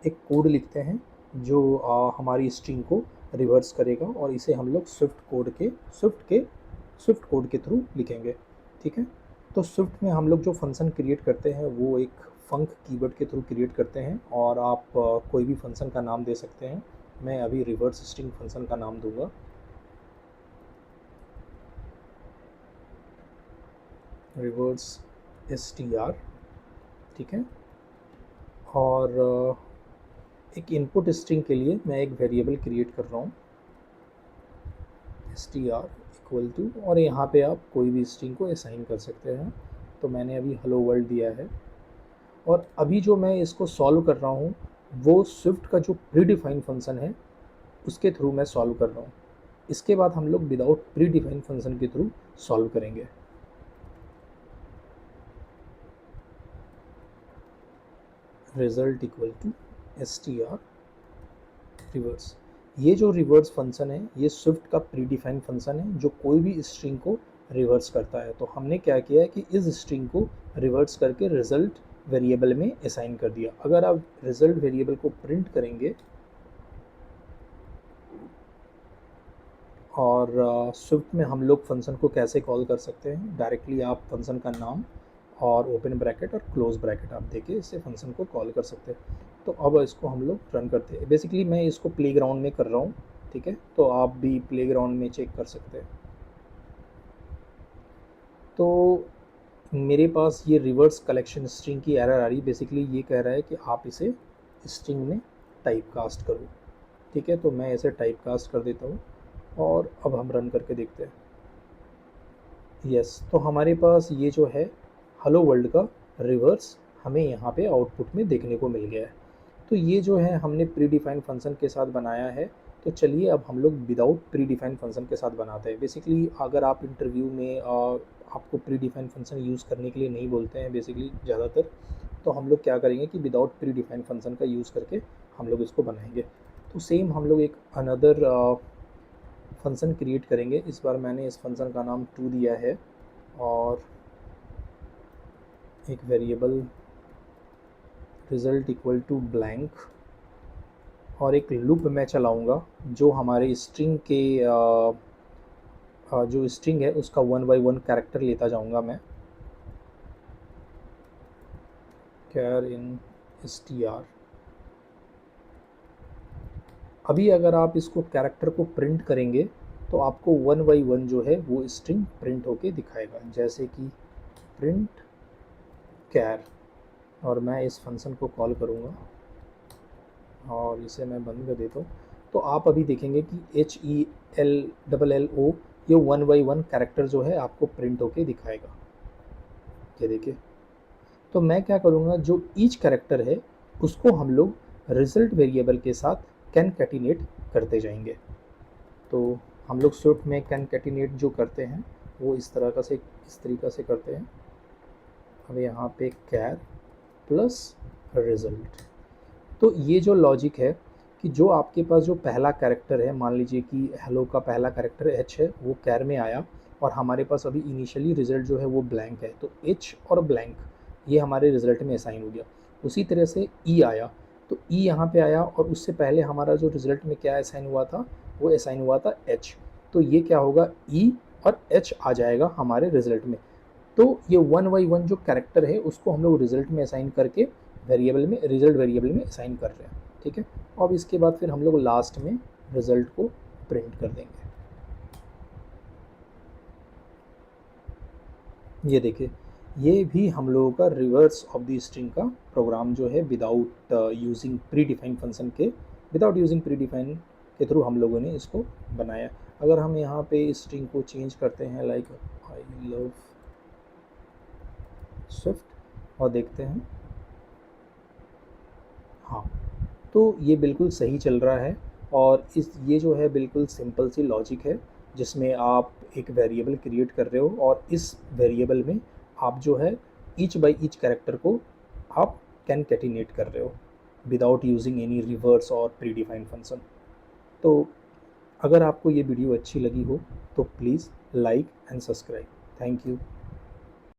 एक कोड लिखते हैं जो हमारी स्ट्रिंग को रिवर्स करेगा, और इसे हम लोग स्विफ्ट कोड के थ्रू लिखेंगे। ठीक है, तो स्विफ्ट में हम लोग जो फंक्शन क्रिएट करते हैं वो एक फंक कीवर्ड के थ्रू क्रिएट करते हैं, और आप कोई भी फंक्शन का नाम दे सकते हैं। मैं अभी रिवर्स स्ट्रिंग फंक्शन का नाम दूंगा, रिवर्स str। ठीक है, और एक इनपुट स्ट्रिंग के लिए मैं एक वेरिएबल क्रिएट कर रहा हूँ str इक्वल टू, और यहाँ पे आप कोई भी स्ट्रिंग को असाइन कर सकते हैं। तो मैंने अभी हेलो वर्ल्ड दिया है, और अभी जो मैं इसको सॉल्व कर रहा हूँ वो स्विफ्ट का जो प्री डिफाइंड फंक्शन है उसके थ्रू मैं सॉल्व कर रहा हूँ। इसके बाद हम लोग विदाउट प्री डिफाइंड फंक्शन के थ्रू सॉल्व करेंगे। Result equal to str reverse. ये जो रिवर्स फंक्शन है ये स्विफ्ट का प्री डिफाइंड फंक्शन है जो कोई भी स्ट्रिंग को रिवर्स करता है। तो हमने क्या किया है कि इस स्ट्रिंग को रिवर्स करके रिजल्ट वेरिएबल में असाइन कर दिया। अगर आप रिजल्ट वेरिएबल को प्रिंट करेंगे और स्विफ्ट में हम लोग फंक्शन को कैसे कॉल कर सकते हैं, डायरेक्टली आप फंक्शन का नाम और ओपन ब्रैकेट और क्लोज ब्रैकेट आप देके इससे फंक्शन को कॉल कर सकते हैं। तो अब इसको हम लोग रन करते हैं। बेसिकली मैं इसको प्लेग्राउंड में कर रहा हूँ, ठीक है, तो आप भी प्लेग्राउंड में चेक कर सकते हैं। तो मेरे पास ये रिवर्स कलेक्शन स्ट्रिंग की एरर आ रही है। बेसिकली ये कह रहा है कि आप इसे स्ट्रिंग में टाइप कास्ट करो। ठीक है, तो मैं इसे टाइप कास्ट कर देता हूँ, और अब हम रन करके देखते हैं। यस, तो हमारे पास ये जो है हेलो वर्ल्ड का रिवर्स हमें यहाँ पे आउटपुट में देखने को मिल गया है। तो ये जो है हमने प्री डिफाइंड फंक्शन के साथ बनाया है। तो चलिए अब हम लोग विदाउट प्री डिफाइंड फंक्शन के साथ बनाते हैं। बेसिकली अगर आप इंटरव्यू में आपको प्री डिफाइंड फंक्शन यूज़ करने के लिए नहीं बोलते हैं बेसिकली ज़्यादातर, तो हम लोग क्या करेंगे कि विदाउट प्री डिफाइंड फंक्शन का यूज़ करके हम लोग इसको बनाएंगे। तो सेम हम लोग एक अनदर फंक्शन क्रिएट करेंगे। इस बार मैंने इस फंक्शन का नाम 2 दिया है, और एक variable result equal to blank, और एक लूप मैं चलाऊंगा जो हमारे स्ट्रिंग के जो स्ट्रिंग है उसका 1 बाई 1 कैरेक्टर लेता जाऊंगा मैं। कैर इन str। अभी अगर आप इसको कैरेक्टर को प्रिंट करेंगे तो आपको 1 बाई 1 जो है वो स्ट्रिंग प्रिंट होके दिखाएगा, जैसे कि प्रिंट कैर, और मैं इस फंक्शन को कॉल करूँगा और इसे मैं बंद कर देता हूँ। तो आप अभी देखेंगे कि HELLO ये 1 बाई 1 कैरेक्टर जो है आपको प्रिंट होके दिखाएगा। ये देखिए। तो मैं क्या करूँगा, जो ईच कैरेक्टर है उसको हम लोग रिजल्ट वेरिएबल के साथ कैनकैटिनेट करते जाएंगे। तो हम लोग स्विफ्ट में कैनकैटिनेट जो करते हैं वो इस तरीक़ा से करते हैं। अब यहाँ पे कैर प्लस रिजल्ट। तो ये जो लॉजिक है कि जो आपके पास जो पहला कैरेक्टर है, मान लीजिए कि हेलो का पहला कैरेक्टर एच है, वो कैर में आया, और हमारे पास अभी इनिशियली रिजल्ट जो है वो ब्लैंक है, तो एच और ब्लैंक ये हमारे रिजल्ट में असाइन हो गया। उसी तरह से ई आया, तो ई यहाँ पे आया, और उससे पहले हमारा जो रिजल्ट में क्या असाइन हुआ था, वो असाइन हुआ था एच। तो ये क्या होगा, ई और एच आ जाएगा हमारे रिजल्ट में। तो ये 1 बाई 1 जो कैरेक्टर है उसको हम लोग रिजल्ट में असाइन करके वेरिएबल में, रिजल्ट वेरिएबल में असाइन कर रहे हैं। ठीक है, अब इसके बाद फिर हम लोग लास्ट में रिजल्ट को प्रिंट कर देंगे। ये देखिए, ये भी हम लोगों का रिवर्स ऑफ द स्ट्रिंग का प्रोग्राम जो है without using pre defined function के, विदाउट यूजिंग प्री डिफाइंड के थ्रू हम लोगों ने इसको बनाया। अगर हम यहाँ पे इस स्ट्रिंग को चेंज करते हैं लाइक आई लव स्विफ्ट और देखते हैं, हाँ, तो ये बिल्कुल सही चल रहा है। और ये जो है बिल्कुल सिंपल सी लॉजिक है जिसमें आप एक वेरिएबल क्रिएट कर रहे हो, और इस वेरिएबल में आप जो है ईच बाई ईच कैरेक्टर को आप कैनकैटिनेट कर रहे हो विदाउट यूजिंग एनी रिवर्स और प्री डिफाइंड फंक्शन। तो अगर आपको ये वीडियो अच्छी लगी हो तो please like and subscribe. Thank you.